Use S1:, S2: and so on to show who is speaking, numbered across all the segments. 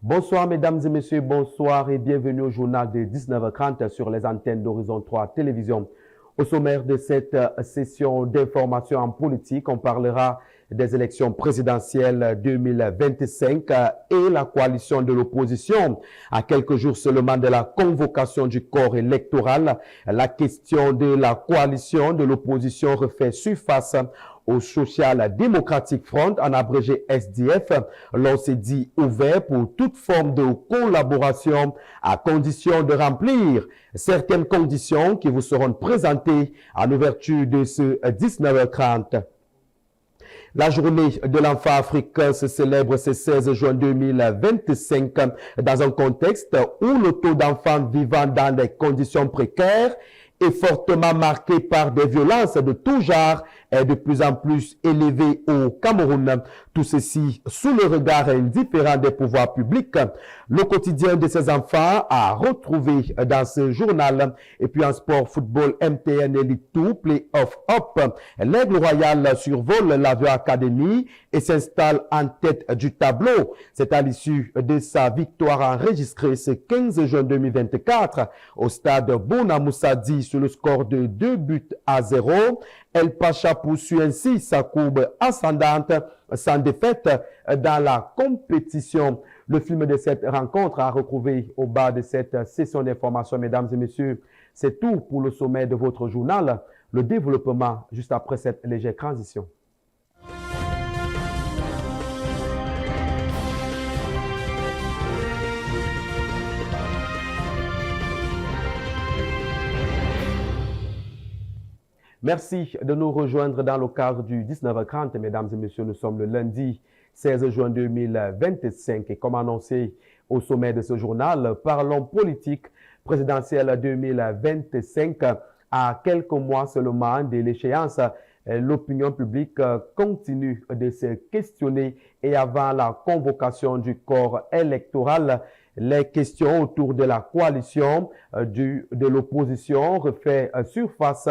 S1: Bonsoir mesdames et messieurs, bonsoir et bienvenue au journal de 19h30 sur les antennes d'Horizon 3 Télévision. Au sommaire de cette session d'information en politique, on parlera des élections présidentielles 2025 et la coalition de l'opposition. À quelques jours seulement de la convocation du corps électoral, la question de la coalition de l'opposition refait surface au Social Democratic Front, en abrégé SDF. L'on s'est dit ouvert pour toute forme de collaboration à condition de remplir certaines conditions qui vous seront présentées en ouverture de ce 19h30. La journée de l'enfant africain se célèbre ce 16 juin 2025 dans un contexte où le taux d'enfants vivant dans des conditions précaires est fortement marqué par des violences de tout genre est de plus en plus élevé au Cameroun. Tout ceci sous le regard indifférent des pouvoirs publics. Le quotidien de ces enfants a retrouvé dans ce journal. Et puis en sport, football, MTN Elite 2, Play-off Up. L'Aigle Royal survole l'Avion Academy et s'installe en tête du tableau. C'est à l'issue de sa victoire enregistrée ce 15 juin 2024 au stade Bouna Moussadi sur le score de 2-0. El Pacha poursuit ainsi sa courbe ascendante sans défaite dans la compétition. Le film de cette rencontre a retrouvé au bas de cette session d'information, mesdames et messieurs. C'est tout pour le sommet de votre journal. Le développement juste après cette légère transition. Merci de nous rejoindre dans le cadre du 19h30. Mesdames et messieurs, nous sommes le lundi 16 juin 2025 et comme annoncé au sommet de ce journal, parlons politique présidentielle 2025 à quelques mois seulement de l'échéance. L'opinion publique continue de se questionner et avant la convocation du corps électoral, les questions autour de la coalition de l'opposition refait surface.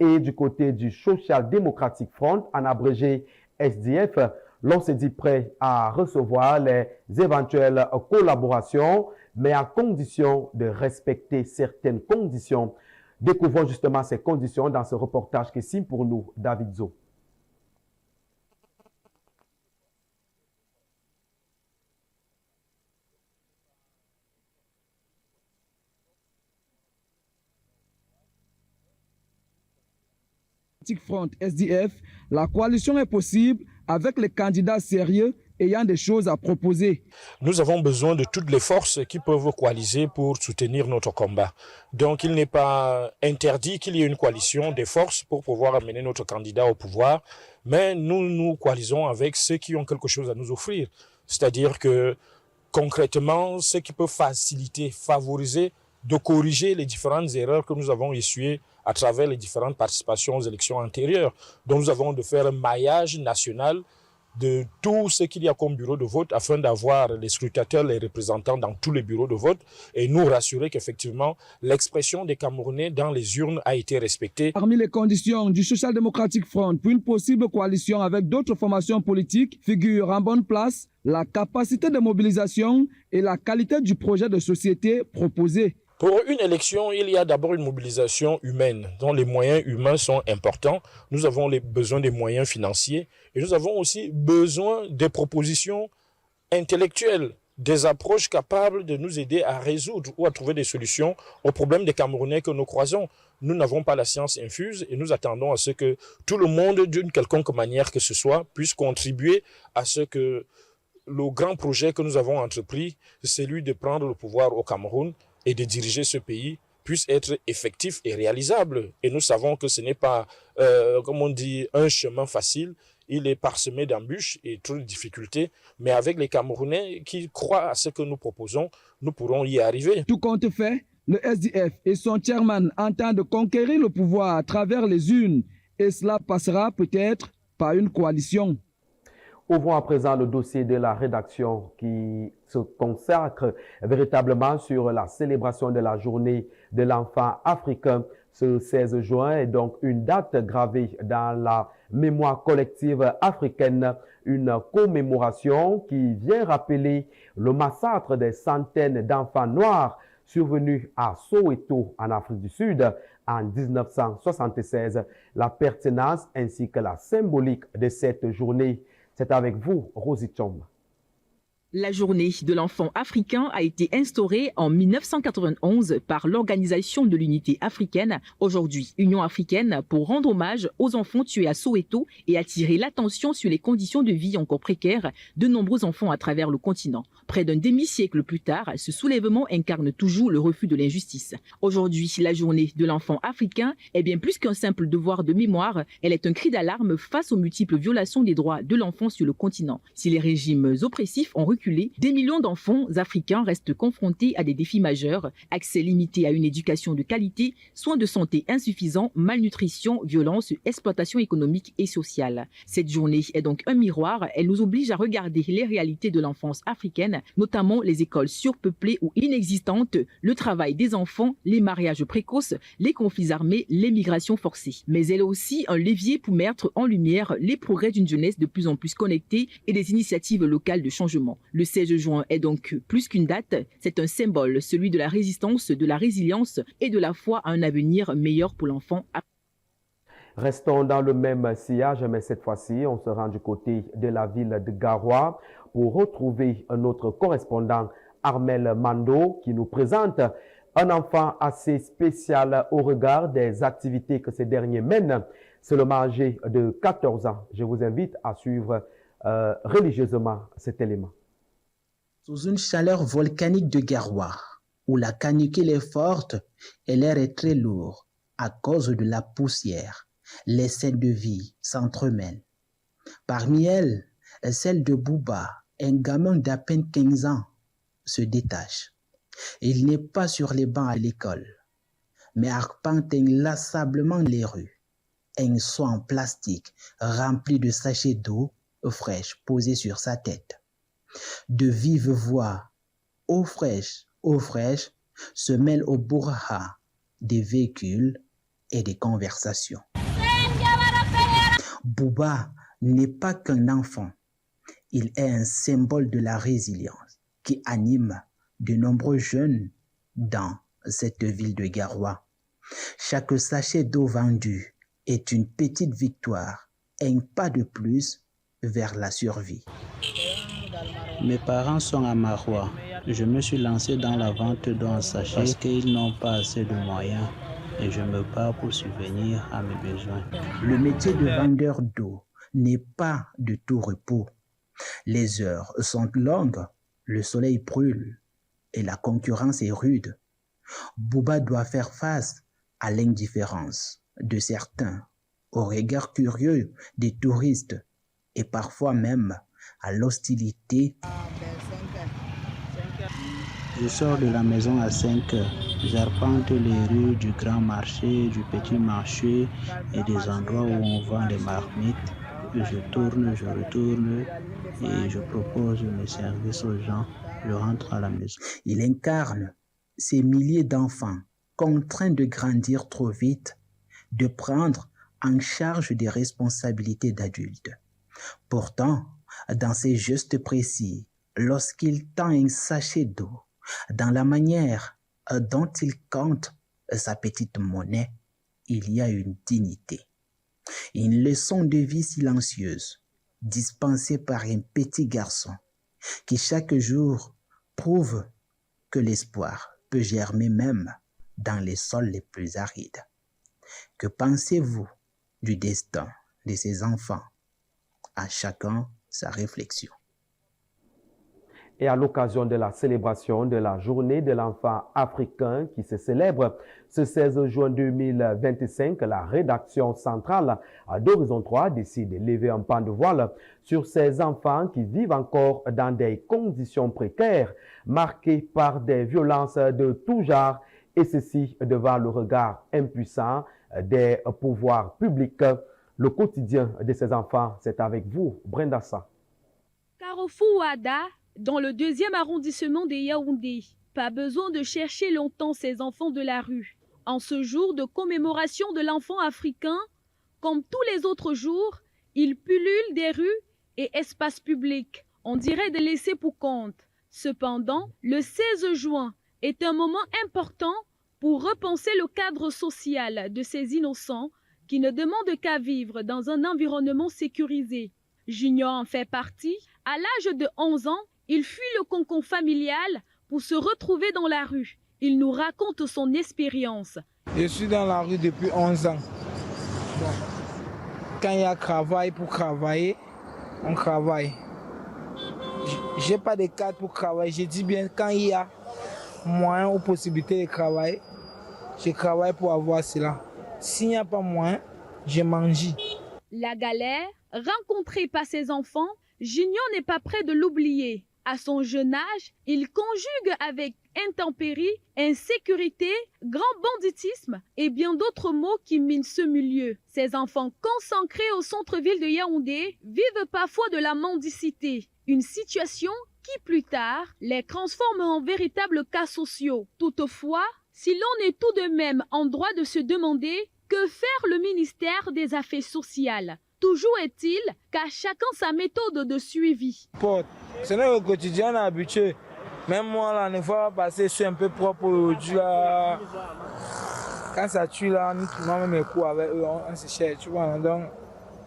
S1: Et du côté du Social Democratic Front, en abrégé SDF, l'on s'est dit prêt à recevoir les éventuelles collaborations, mais à condition de respecter certaines conditions. Découvrons justement ces conditions dans ce reportage qui signe pour nous David Zo.
S2: Front SDF, la coalition est possible avec les candidats sérieux ayant des choses à proposer.
S3: Nous avons besoin de toutes les forces qui peuvent coaliser pour soutenir notre combat. Donc il n'est pas interdit qu'il y ait une coalition des forces pour pouvoir amener notre candidat au pouvoir, mais nous coalisons avec ceux qui ont quelque chose à nous offrir. C'est-à-dire que concrètement, ce qui peut faciliter, favoriser, de corriger les différentes erreurs que nous avons essuyées à travers les différentes participations aux élections antérieures. Donc nous avons de faire un maillage national de tout ce qu'il y a comme bureau de vote afin d'avoir les scrutateurs, les représentants dans tous les bureaux de vote et nous rassurer qu'effectivement l'expression des Camerounais dans les urnes a été respectée.
S2: Parmi les conditions du Social Democratic Front pour une possible coalition avec d'autres formations politiques figurent en bonne place la capacité de mobilisation et la qualité du projet de société proposé.
S3: Pour une élection, il y a d'abord une mobilisation humaine, dont les moyens humains sont importants. Nous avons besoin des moyens financiers et nous avons aussi besoin des propositions intellectuelles, des approches capables de nous aider à résoudre ou à trouver des solutions aux problèmes des Camerounais que nous croisons. Nous n'avons pas la science infuse et nous attendons à ce que tout le monde, d'une quelconque manière que ce soit, puisse contribuer à ce que le grand projet que nous avons entrepris, celui de prendre le pouvoir au Cameroun, et de diriger ce pays puisse être effectif et réalisable. Et nous savons que ce n'est pas, comme on dit, un chemin facile. Il est parsemé d'embûches et trop de difficultés. Mais avec les Camerounais qui croient à ce que nous proposons, nous pourrons y arriver.
S2: Tout compte fait, le SDF et son chairman entendent conquérir le pouvoir à travers les urnes. Et cela passera peut-être par une coalition.
S1: Ouvrons à présent le dossier de la rédaction qui se consacre véritablement sur la célébration de la journée de l'enfant africain. Ce 16 juin est donc une date gravée dans la mémoire collective africaine, une commémoration qui vient rappeler le massacre des centaines d'enfants noirs survenu à Soweto, en Afrique du Sud, en 1976. La pertinence ainsi que la symbolique de cette journée. C'est avec vous, Rosie Chomba.
S4: La journée de l'enfant africain a été instaurée en 1991 par l'Organisation de l'Unité africaine, aujourd'hui Union africaine, pour rendre hommage aux enfants tués à Soweto et attirer l'attention sur les conditions de vie encore précaires de nombreux enfants à travers le continent. Près d'un demi-siècle plus tard, ce soulèvement incarne toujours le refus de l'injustice. Aujourd'hui, la journée de l'enfant africain est bien plus qu'un simple devoir de mémoire, elle est un cri d'alarme face aux multiples violations des droits de l'enfant sur le continent. Si les régimes oppressifs ont reculé, des millions d'enfants africains restent confrontés à des défis majeurs, accès limité à une éducation de qualité, soins de santé insuffisants, malnutrition, violence, exploitation économique et sociale. Cette journée est donc un miroir, elle nous oblige à regarder les réalités de l'enfance africaine, notamment les écoles surpeuplées ou inexistantes, le travail des enfants, les mariages précoces, les conflits armés, les migrations forcées. Mais elle est aussi un levier pour mettre en lumière les progrès d'une jeunesse de plus en plus connectée et des initiatives locales de changement. Le 16 juin est donc plus qu'une date, c'est un symbole, celui de la résistance, de la résilience et de la foi à un avenir meilleur pour l'enfant.
S1: Restons dans le même sillage, mais cette fois-ci, on se rend du côté de la ville de Garoua pour retrouver notre correspondant Armel Mando qui nous présente un enfant assez spécial au regard des activités que ces derniers mènent. C'est le âgé de 14 ans. Je vous invite à suivre religieusement cet élément.
S5: Sous une chaleur volcanique de Garoua, où la canicule est forte et l'air est très lourd à cause de la poussière, les scènes de vie s'entremêlent. Parmi elles, celle de Bouba, un gamin d'à peine 15 ans, se détache. Il n'est pas sur les bancs à l'école, mais arpente inlassablement les rues. Un seau en plastique rempli de sachets d'eau fraîche posés sur sa tête. De vives voix, eau fraîche, se mêlent au brouhaha des véhicules et des conversations. Bouba n'est pas qu'un enfant, il est un symbole de la résilience qui anime de nombreux jeunes dans cette ville de Garoua. Chaque sachet d'eau vendu est une petite victoire, un pas de plus vers la survie.
S6: Mes parents sont à Maroua. Je me suis lancé dans la vente d'eau en sachet parce qu'ils n'ont pas assez de moyens et je me bats pour subvenir à mes besoins.
S5: Le métier de vendeur d'eau n'est pas de tout repos. Les heures sont longues, le soleil brûle et la concurrence est rude. Bouba doit faire face à l'indifférence de certains, au regard curieux des touristes et parfois même à l'hostilité.
S6: Je sors de la maison à 5 heures. J'arpente les rues du grand marché, du petit marché et des endroits où on vend des marmites. Je tourne, je retourne et je propose mes services aux gens. Je rentre à la maison.
S5: Il incarne ces milliers d'enfants contraints de grandir trop vite, de prendre en charge des responsabilités d'adultes. Pourtant, dans ces gestes précis, lorsqu'il tend un sachet d'eau, dans la manière dont il compte sa petite monnaie, il y a une dignité. Une leçon de vie silencieuse, dispensée par un petit garçon, qui chaque jour prouve que l'espoir peut germer même dans les sols les plus arides. Que pensez-vous du destin de ces enfants? À chacun sa réflexion.
S1: Et à l'occasion de la célébration de la journée de l'enfant africain qui se célèbre ce 16 juin 2025, la rédaction centrale d'Horizon 3 décide de lever un pan de voile sur ces enfants qui vivent encore dans des conditions précaires, marquées par des violences de tout genre, et ceci devant le regard impuissant des pouvoirs publics. Le quotidien de ces enfants, c'est avec vous, Brenda Sa.
S7: Carrefour Ouada, dans le 2e arrondissement de Yaoundé. Pas besoin de chercher longtemps ces enfants de la rue. En ce jour de commémoration de l'enfant africain, comme tous les autres jours, il pullule des rues et espaces publics. On dirait des laissés pour compte. Cependant, le 16 juin est un moment important pour repenser le cadre social de ces innocents qui ne demandent qu'à vivre dans un environnement sécurisé. Junior en fait partie. À l'âge de 11 ans, il fuit le cocon familial pour se retrouver dans la rue. Il nous raconte son expérience.
S8: Je suis dans la rue depuis 11 ans. Bon. Quand il y a travail pour travailler, on travaille. Je n'ai pas de cadre pour travailler. Je dis bien, quand il y a moyen ou possibilité de travailler, je travaille pour avoir cela. S'il n'y a pas moyen, je mange.
S7: La galère, rencontrée par ses enfants, Junior n'est pas prêt de l'oublier. À son jeune âge, il conjugue avec intempéries, insécurité, grand banditisme et bien d'autres mots qui minent ce milieu. Ces enfants consacrés au centre-ville de Yaoundé vivent parfois de la mendicité, une situation qui plus tard les transforme en véritables cas sociaux. Toutefois, si l'on est tout de même en droit de se demander que faire le ministère des Affaires sociales. Toujours est-il qu'à chacun sa méthode de suivi.
S8: C'est le quotidien, on est habitué. Même moi, là, une fois passé, je suis un peu propre aujourd'hui. Là. Quand ça tue, là, nous prenons même les coups avec eux, on se cherche, tu vois. Donc,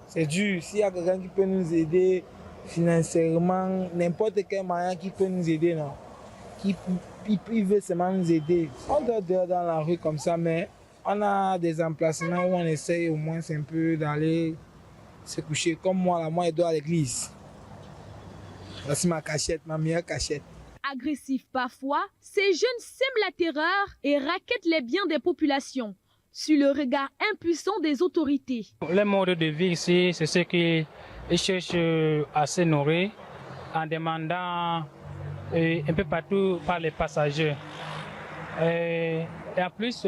S8: c'est dur. S'il y a quelqu'un qui peut nous aider financièrement, n'importe quel moyen qui peut nous aider, non. Qui veut seulement nous aider. On dort dehors dans la rue comme ça, mais on a des emplacements où on essaye au moins un peu d'aller se coucher. Comme moi, là, moi, je dors à l'église. Voici ma cachette, ma meilleure cachette.
S7: Agressifs parfois, ces jeunes sèment la terreur et rackettent les biens des populations, sur le regard impuissant des autorités.
S9: Le mode de vie ici, c'est ce qu'ils cherchent à se nourrir en demandant un peu partout par les passagers. Et en plus,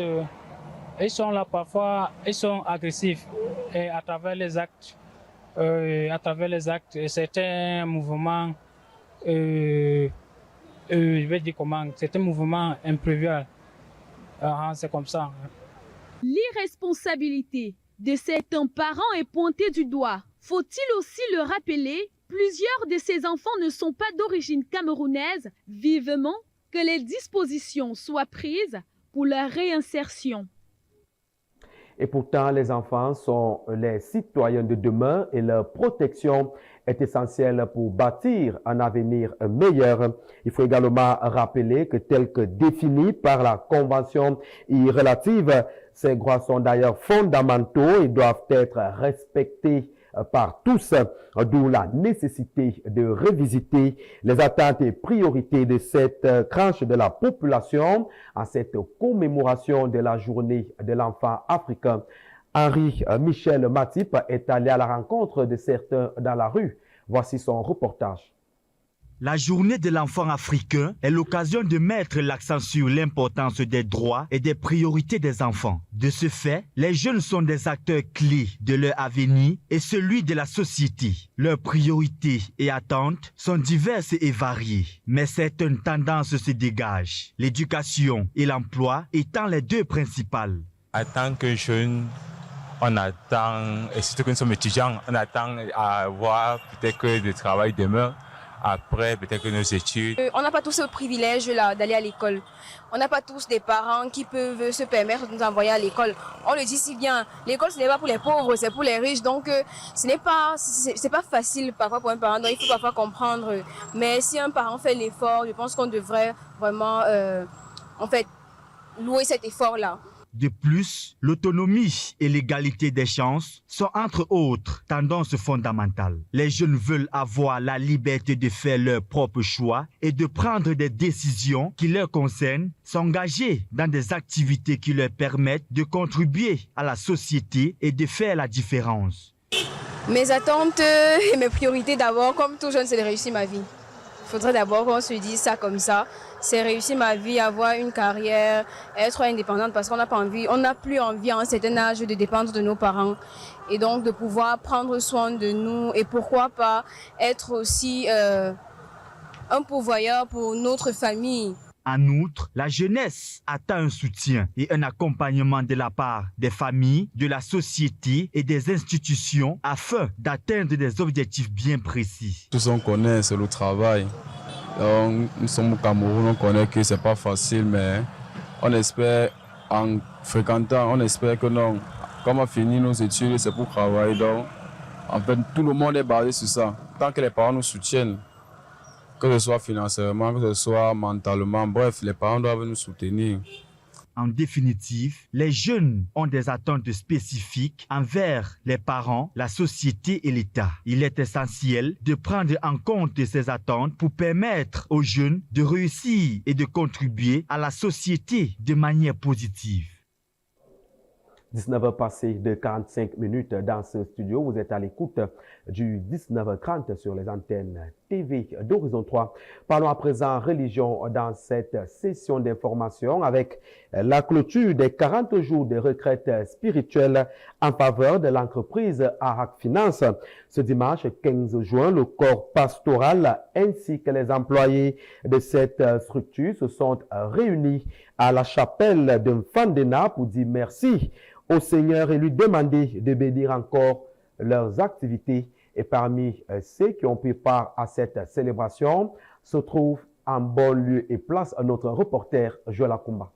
S9: ils sont là parfois, ils sont agressifs et à travers les actes. C'est un mouvement, je vais dire comment, c'est un mouvement imprévu. C'est comme ça.
S7: L'irresponsabilité de certains parents est pointée du doigt. Faut-il aussi le rappeler? Plusieurs de ces enfants ne sont pas d'origine camerounaise. Vivement que les dispositions soient prises pour leur réinsertion.
S1: Et pourtant, les enfants sont les citoyens de demain et leur protection est essentielle pour bâtir un avenir meilleur. Il faut également rappeler que tel que défini par la Convention relative, ces droits sont d'ailleurs fondamentaux et doivent être respectés par tous, d'où la nécessité de revisiter les attentes et priorités de cette tranche de la population en cette commémoration de la journée de l'enfant africain. Henri Michel Matip est allé à la rencontre de certains dans la rue. Voici son reportage.
S10: La journée de l'enfant africain est l'occasion de mettre l'accent sur l'importance des droits et des priorités des enfants. De ce fait, les jeunes sont des acteurs clés de leur avenir et celui de la société. Leurs priorités et attentes sont diverses et variées, mais certaines tendances se dégagent. L'éducation et l'emploi étant les deux principales.
S11: En tant que jeune, on attend, et surtout que nous sommes étudiants, on attend à avoir peut-être que du travail demain. Après, peut-être que nos études.
S12: On n'a pas tous ce privilège-là d'aller à l'école. On n'a pas tous des parents qui peuvent se permettre de nous envoyer à l'école. On le dit si bien, l'école ce n'est pas pour les pauvres, c'est pour les riches. Donc ce n'est pas facile parfois pour un parent. Donc il faut parfois comprendre. Mais si un parent fait l'effort, je pense qu'on devrait vraiment louer cet effort-là.
S10: De plus, l'autonomie et l'égalité des chances sont entre autres tendances fondamentales. Les jeunes veulent avoir la liberté de faire leurs propres choix et de prendre des décisions qui leur concernent, s'engager dans des activités qui leur permettent de contribuer à la société et de faire la différence.
S12: Mes attentes et mes priorités d'abord, comme tout jeune, c'est de réussir ma vie. Il faudrait d'abord qu'on se dise ça comme ça. C'est réussir ma vie, avoir une carrière, être indépendante parce qu'on n'a plus envie à un certain âge de dépendre de nos parents. Et donc de pouvoir prendre soin de nous et pourquoi pas être aussi un pourvoyeur pour notre famille.
S10: En outre, la jeunesse attend un soutien et un accompagnement de la part des familles, de la société et des institutions afin d'atteindre des objectifs bien précis.
S13: Tout ce qu'on connaît, c'est le travail. Donc, nous sommes au Cameroun, on connaît que ce n'est pas facile, mais on espère, en fréquentant, on espère que non. Quand on finit nos études, c'est pour travailler. Donc, en fait, tout le monde est basé sur ça. Tant que les parents nous soutiennent, que ce soit financièrement, que ce soit mentalement, bref, les parents doivent nous soutenir.
S10: En définitive, les jeunes ont des attentes spécifiques envers les parents, la société et l'État. Il est essentiel de prendre en compte ces attentes pour permettre aux jeunes de réussir et de contribuer à la société de manière positive.
S1: 19h passées de 45 minutes dans ce studio. Vous êtes à l'écoute du 19h30 sur les antennes TV d'Horizon 3. Parlons à présent religion dans cette session d'information avec la clôture des 40 jours de retraite spirituelle en faveur de l'entreprise Arak Finance. Ce dimanche 15 juin, le corps pastoral ainsi que les employés de cette structure se sont réunis à la chapelle de Mfandena pour dire merci au Seigneur et lui demander de bénir encore leurs activités. Et parmi ceux qui ont pris part à cette célébration se trouve en bon lieu et place notre reporter Joël Akumba.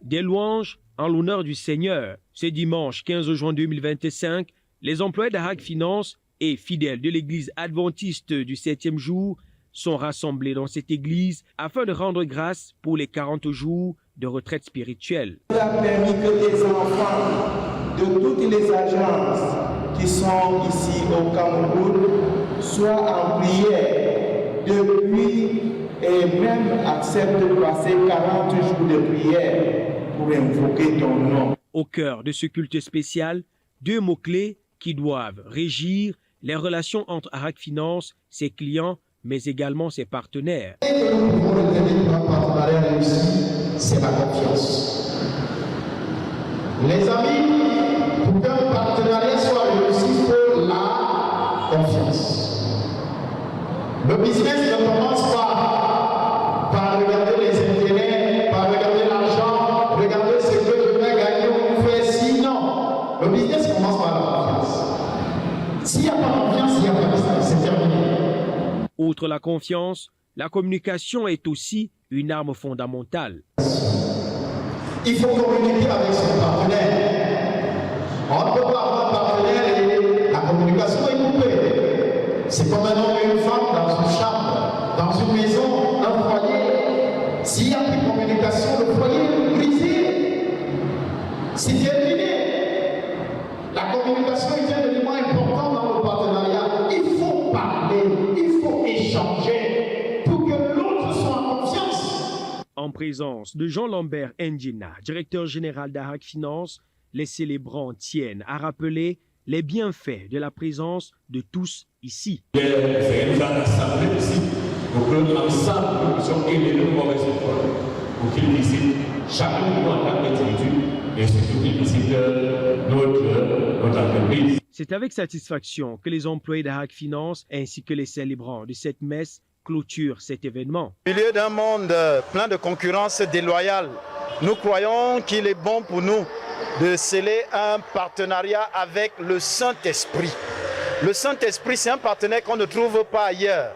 S14: Des louanges en l'honneur du Seigneur. Ce dimanche 15 juin 2025, les employés d'Arak Finance et fidèles de l'église adventiste du 7e jour sont rassemblés dans cette église afin de rendre grâce pour les 40 jours de retraite spirituelle.
S15: Il a permis que les enfants de toutes les agences qui sont ici au Cameroun soient en prière depuis et même acceptent de passer 40 jours de prière pour invoquer ton nom.
S14: Au cœur de ce culte spécial, deux mots-clés qui doivent régir les relations entre Arak Finance, ses clients, mais également ses partenaires.
S15: Et que nous pouvons retenir un partenariat réussi, c'est la confiance. Les amis, pour qu'un partenariat soit réussi, il faut la confiance. Le business ne commence pas par regarder les intérêts, par regarder l'argent, regarder ce que je vais gagner ou faire. Sinon, le business commence par la confiance. S'il n'y a pas de confiance, il n'y a pas de business, c'est terminé.
S14: Outre la confiance, la communication est aussi une arme fondamentale.
S15: Il faut communiquer avec son partenaire. On ne peut pas avoir un partenaire et la communication est coupée. C'est comme un homme et une femme dans une chambre, dans une maison, un foyer. S'il n'y a plus de communication, le foyer est brisé. C'est terminé. La communication est un élément important dans le partenariat. Il faut parler, il faut échanger pour que l'autre soit en confiance.
S14: En présence de Jean-Lambert Ndjina, directeur général d'Arak Finance, les célébrants tiennent à rappeler les bienfaits de la présence de tous ici.
S16: C'est une grande assemblée ici pour que ensemble nous puissions aider le mauvais étoile pour qu'ils visitent chacun de nous en tant qu'individu et surtout qu'ils visitent notre entreprise.
S14: C'est avec satisfaction que les employés d'Arak Finance ainsi que les célébrants de cette messe clôturent cet événement.
S17: Au milieu d'un monde plein de concurrence déloyale, nous croyons qu'il est bon pour nous de sceller un partenariat avec le Saint-Esprit. Le Saint-Esprit, c'est un partenaire qu'on ne trouve pas ailleurs,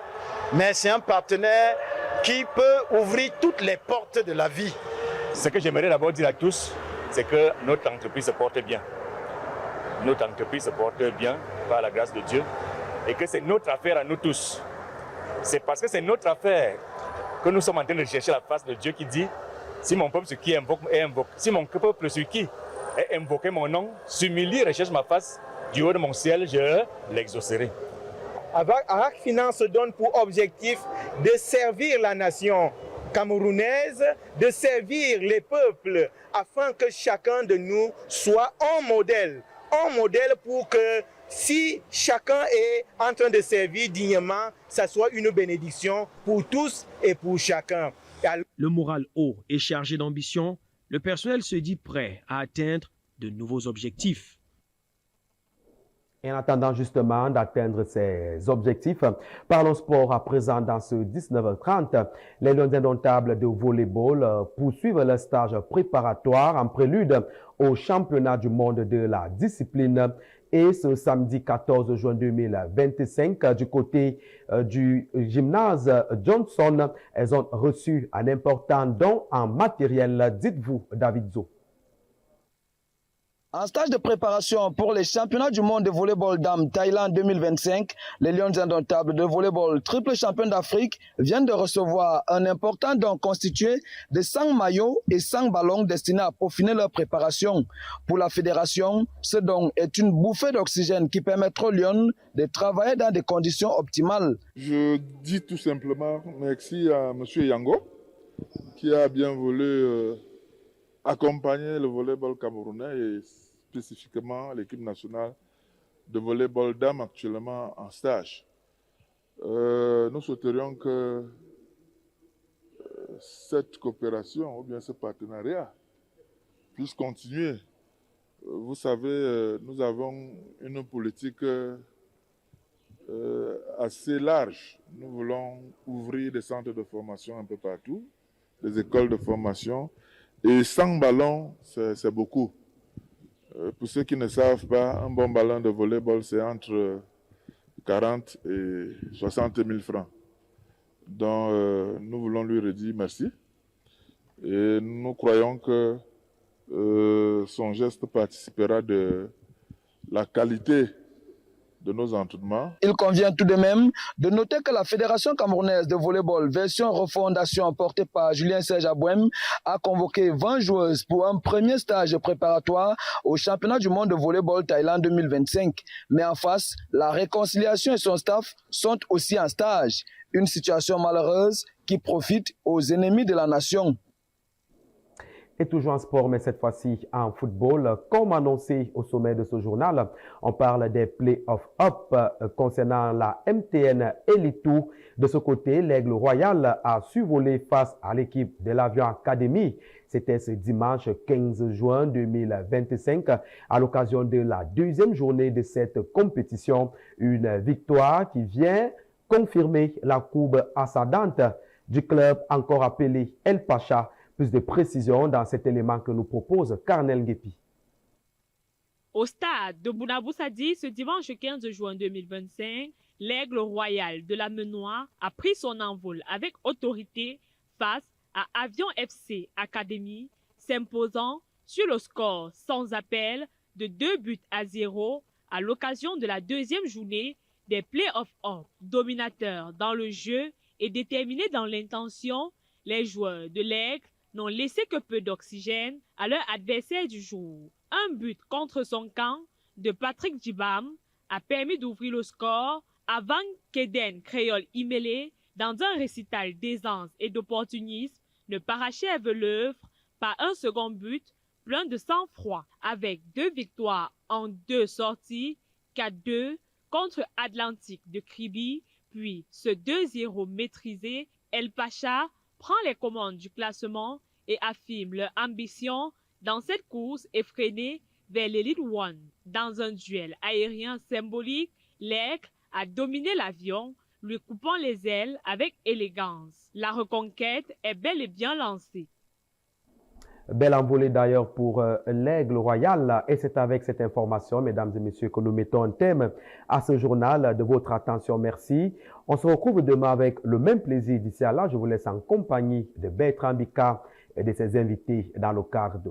S17: mais c'est un partenaire qui peut ouvrir toutes les portes de la vie.
S18: Ce que j'aimerais d'abord dire à tous, c'est que notre entreprise se porte bien. Notre entreprise se porte bien par la grâce de Dieu et que c'est notre affaire à nous tous. C'est parce que c'est notre affaire que nous sommes en train de chercher la face de Dieu qui dit si mon peuple sur qui invoque et invoque, si mon peuple sur qui est invoqué mon nom, s'humilie, recherche ma face, du haut de mon ciel, je l'exaucerai.
S19: Arak Finance se donne pour objectif de servir la nation camerounaise, de servir les peuples afin que chacun de nous soit un modèle pour que si chacun est en train de servir dignement, ça soit une bénédiction pour tous et pour chacun.
S14: Le moral haut et chargé d'ambition, le personnel se dit prêt à atteindre de nouveaux objectifs.
S1: Et en attendant justement d'atteindre ces objectifs, parlons sport à présent dans ce 19h30. Les Lions indomptables de volleyball poursuivent leur stage préparatoire en prélude au championnat du monde de la discipline. Et ce samedi 14 juin 2025, du côté du gymnase Johnson, elles ont reçu un important don en matériel. Dites-vous, David Zo.
S2: En stage de préparation pour les championnats du monde de volleyball dames Thaïlande 2025, les Lions indomptables de volleyball triple champion d'Afrique viennent de recevoir un important don constitué de 100 maillots et 100 ballons destinés à peaufiner leur préparation. Pour la fédération, ce don est une bouffée d'oxygène qui permettra aux Lions de travailler dans des conditions optimales.
S20: Je dis tout simplement merci à M. Yango qui a bien voulu accompagner le volleyball camerounais et spécifiquement l'équipe nationale de volleyball dames actuellement en stage. Nous souhaiterions que cette coopération ou bien ce partenariat puisse continuer. Vous savez, nous avons une politique assez large. Nous voulons ouvrir des centres de formation un peu partout, des écoles de formation. Et 100 ballons, c'est beaucoup. Pour ceux qui ne savent pas, un bon ballon de volleyball, c'est entre 40 et 60 000 francs. Donc, nous voulons lui redire merci. Et nous croyons que son geste participera de la qualité de nos entraînements.
S2: Il convient tout de même de noter que la Fédération camerounaise de volleyball version refondation portée par Julien Serge Abouem a convoqué 20 joueuses pour un premier stage préparatoire au championnat du monde de volleyball Thaïlande 2025. Mais en face, la réconciliation et son staff sont aussi en stage. Une situation malheureuse qui profite aux ennemis de la nation.
S1: Et toujours en sport, mais cette fois-ci en football. Comme annoncé au sommet de ce journal, on parle des Play-Off Up concernant la MTN Elite Tour. De ce côté, l'Aigle Royal a su voler face à l'équipe de l'Avion Academy. C'était ce dimanche 15 juin 2025 à l'occasion de la deuxième journée de cette compétition. Une victoire qui vient confirmer la courbe ascendante du club encore appelé El Pacha. Plus de précisions dans cet élément que nous propose Carnel Nguepi.
S21: Au stade de Bounabou-Sadi, ce dimanche 15 juin 2025, l'Aigle Royal de la Menoire a pris son envol avec autorité face à Avion FC Academy, s'imposant sur le score sans appel de 2-0 à l'occasion de la deuxième journée des Play-Off Up. Dominateurs dans le jeu et déterminés dans l'intention, les joueurs de l'Aigle n'ont laissé que peu d'oxygène à leur adversaire du jour. Un but contre son camp de Patrick Djibam a permis d'ouvrir le score avant qu'Eden Créole Imélé, dans un récital d'aisance et d'opportunisme, ne parachève l'œuvre par un second but plein de sang-froid, avec 2 victoires en 2 sorties, 4-2 contre Atlantique de Kribi, puis ce 2-0 maîtrisé, El Pacha prend les commandes du classement et affirme leur ambition dans cette course effrénée vers l'Elite One. Dans un duel aérien symbolique, l'Aigle a dominé l'avion, lui coupant les ailes avec élégance. La reconquête est bel et bien lancée.
S1: Belle envolée d'ailleurs pour l'Aigle Royal. Et c'est avec cette information, mesdames et messieurs, que nous mettons un thème à ce journal. De votre attention, merci. On se retrouve demain avec le même plaisir. D'ici à là, je vous laisse en compagnie de Bertrand Bika et de ses invités dans le cadre de